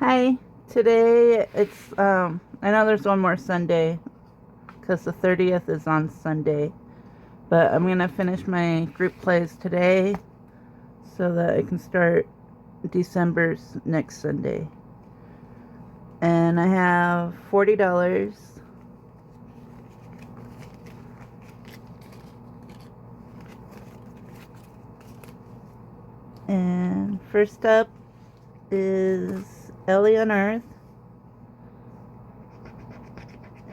Hi, today it's I know there's one more Sunday because the 30th is on Sunday, but I'm gonna finish my group plays today so that I can start December's next Sunday. And I have $40. And first up is Ellie on Earth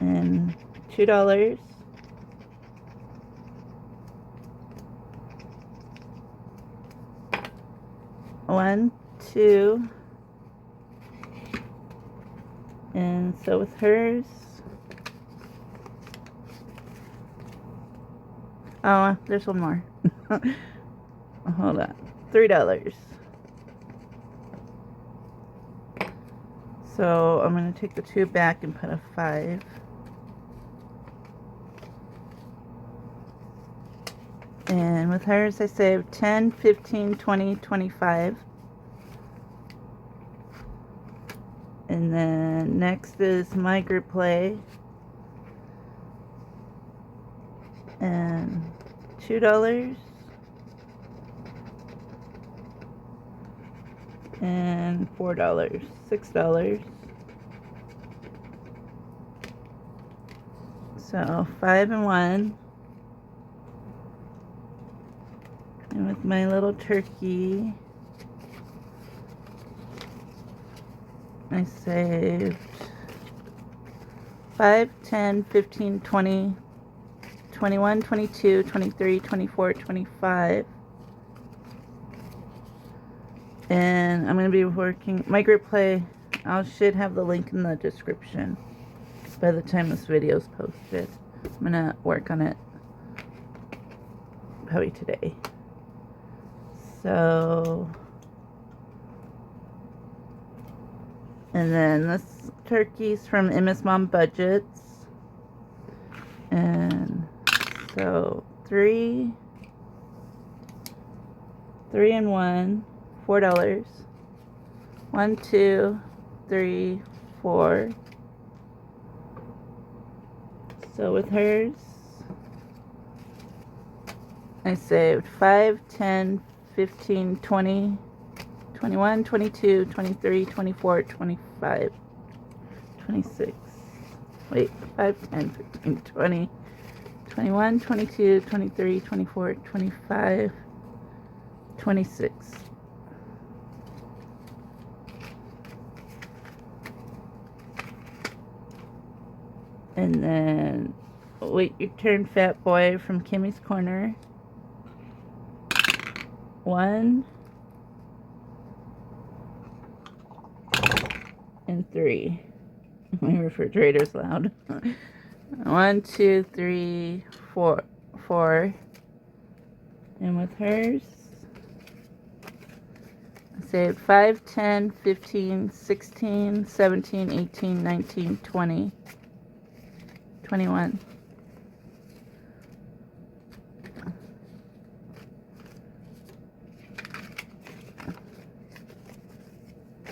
and $2. One, two, and so with hers. Oh, there's one more. Hold on. $3. So I'm going to take the 2 back and put a 5. And with hers I saved 10, 15, 20, 25. And then next is my group play. And $2. And $4. $6. So 5 and 1. And with my little turkey, I saved 5, 10, 15, 20, 21, 22, 23, 24, 25. And I'm going to be working my group play. I should have the link in the description by the time this video is posted. I'm going to work on it probably today. So, and then this turkey's from MS Mom Budgets. And so 3 and 1, $4. 1, 2, 3, 4. So with hers, I saved 5, 10, 15, 20, 21, 22, 23, 24, 25, 26. Wait, 5, 10, 15, 20, 21, 22, 23, 24, 25, 26. And then Wait Your Turn Fat Boy from Kimmy's Corner. 1 and 3. My refrigerator's loud. 1, 2, 3, 4. 4. And with hers, I saved 5, 10, 15, 16, 17, 18, 19, 20, 21.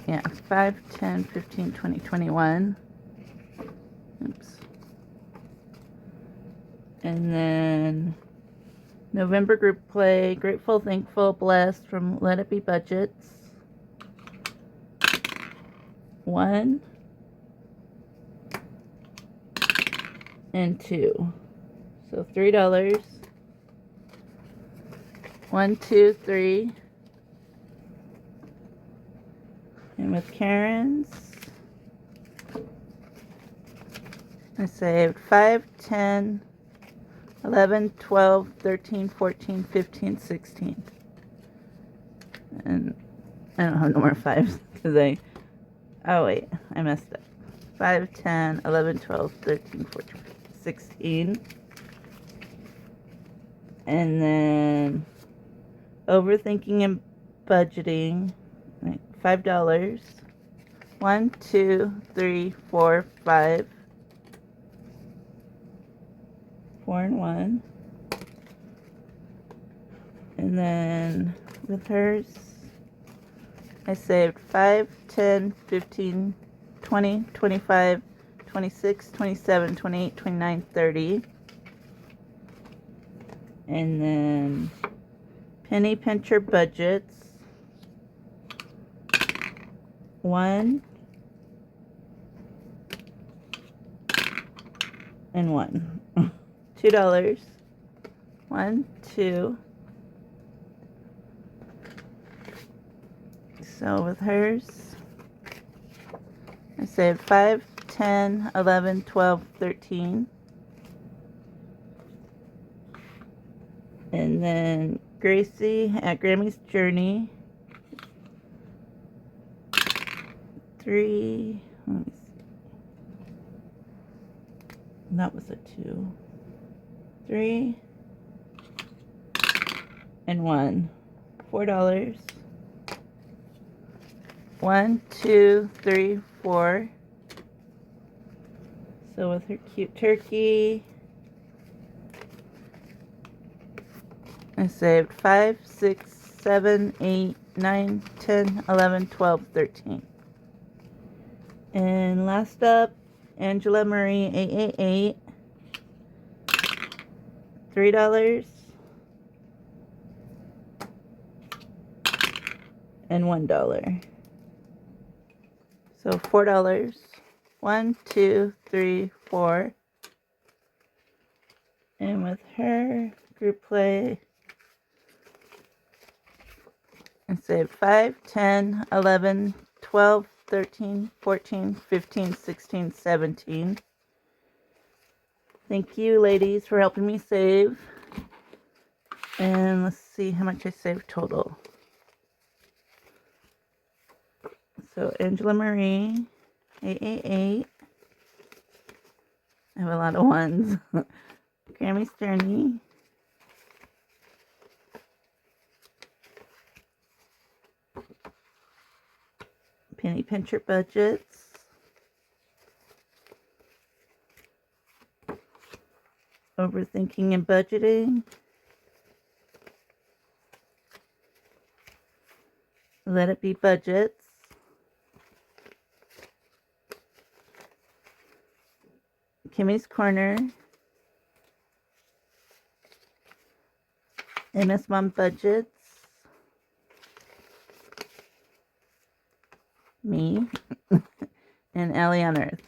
Yeah, 5, 10, 15, 20, 21. Oops. And then November group play, Grateful, Thankful, Blessed from Let It Be Budgets. 1 and 2. So $3. 1, 2, 3. And with Karen's, I saved 5, 10, 11, 12, 13, 14, 15, 16. And I don't have no more 5s because oh wait, I messed up. 5, 10, 11, 12, 13, 14, 15, 16. And then Overthinking and Budgeting, $5. 1, 2, 3, 4, 5. 4 and 1. And then with hers, I saved 5, 10, 15, 20, 25, 26, 27, 28, 29, 30. And then penny pincher budgets. 1 and 1. $2. 1, 2. So with hers, I saved 5, 10, 11, 12, 13. And then Gracie at Grammy's Journey. 3. Let me see. That was a 2. 3 and 1. $4. 1, 2, 3, 4. So with her cute turkey, I saved 5, 6, 7, 8, 9, 10, 11, 12, 13. And last up, Angela Marie 888. $3 and $1. So $4. 1, 2, 3, 4. And with her group play, I saved 5, 10, 11, 12, 13, 14, 15, 16, 17. Thank you, ladies, for helping me save. And let's see how much I saved total. So Angela Marie, 888. I have a lot of ones. Grammy's Journey. Penny Pincher Budgets. Overthinking and Budgeting. Let It Be Budgets. Kimmy's Corner. MS Mom Budgets. Me. And Allie on Earth.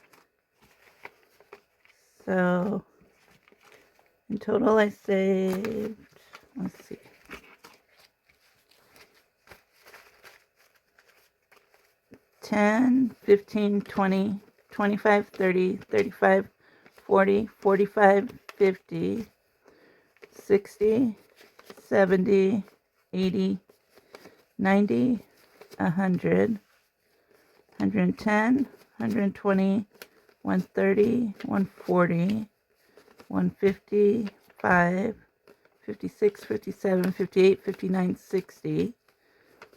So, in total I saved, let's see, 10, 15, 20, 25, 30, 35, 40, 45, 50, 60, 70, 80, 90, 100, 110, 120, 130, 140, 155, 56, 57, 58, 59, 60,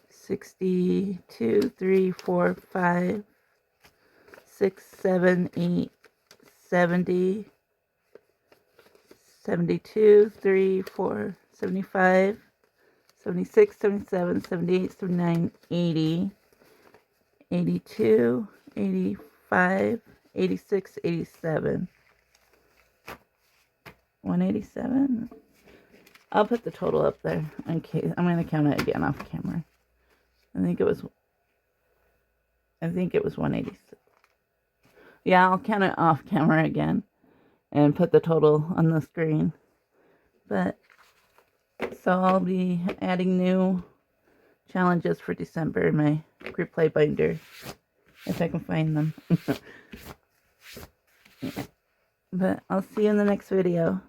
62, 3, 4, 5, 6, 7, 8, 70, 72, 3, 4, 75, 76, 77, 78, 79, 80, 82, 85, 86, 87. 187. I'll put the total up there in case. I'm going to count it again off camera. I think it was 186. Yeah, I'll count it off camera again and put the total on the screen. But so I'll be adding new challenges for December in my group play binder if I can find them. Yeah. But I'll see you in the next video.